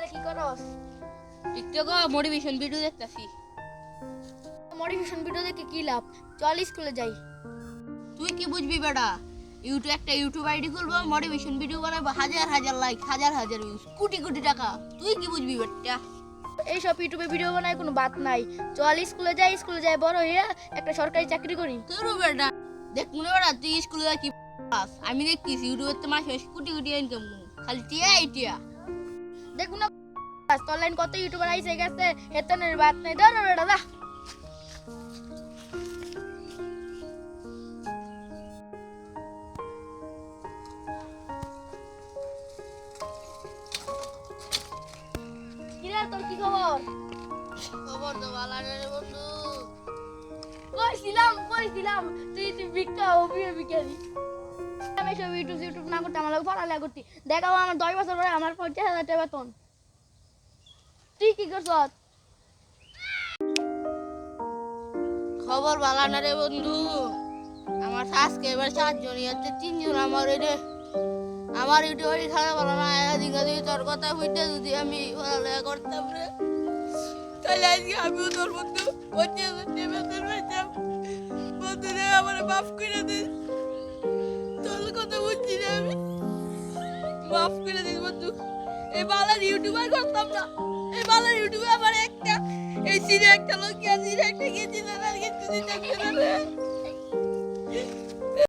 সকালে কি করস? টিকটক মোটিভেশন ভিডিও দেখতাছি। মোটিভেশন ভিডিও দেখে কি লাভ? চল স্কুলে যাই। তুই কি বুঝবি বেটা? একটা ইউটিউব আইডি খুলবো, মোটিভেশন ভিডিও বানাবো, হাজার হাজার লাইক, হাজার হাজার ভিউজ, কোটি কোটি টাকা। তুই কি বুঝবি বেটা? এইসব ইউটিউবে ভিডিও বানায় কোনো বাত নাই। চল স্কুলে যাই বড় হইয়া একটা সরকারি চাকরি করি। তোর বেটা দেখ মনে বেটা, তুই স্কুলে কি পাস? আমি দেখতেছি ইউটিউবে তো মাসে মাসে কোটি কোটি ইনকাম, খালি টিয়া টিয়া। দেখুন না অনলাইন কত ইউটিউবার আইসে গেছে, এতনের বাত নাই। ধর বেটা দা। কিরে তোর কি খবর? খবর তো ভালো রে বন্ধু। কইছিলাম তুই ভিক্ষা ভিখারি। আমি সব ইউটিউব না করতে আমার পড়ালেখা করতি। দেখাও আমার 10 বছর পরে আমার 50,000 টাকা বেতন। তুই কি করছ? খবর ভালো না রে বন্ধু। আমার আজকে এবার 4 জন আছে, 3 জন আমার ইউটিউবে খারাপ ভালো না। এদিকে তোর কথা হইতে যদি আমি পড়ালেখা করতাম রে, তাহলে আজকে আমিও তোর বন্ধু 50,000 টাকা বেতন পাইতাম। বন্ধু রে আমার মাফ করে দিস, তোর কথা বুঝছি না আমি, মাফ করে দিস বন্ধু। এই বালার ইউটিউবার করতাম না, এই বালার ইউটিউবে আমার একটা এই সিনে একটা লোক আছে, একটা গেছি না আর কিছু দিতে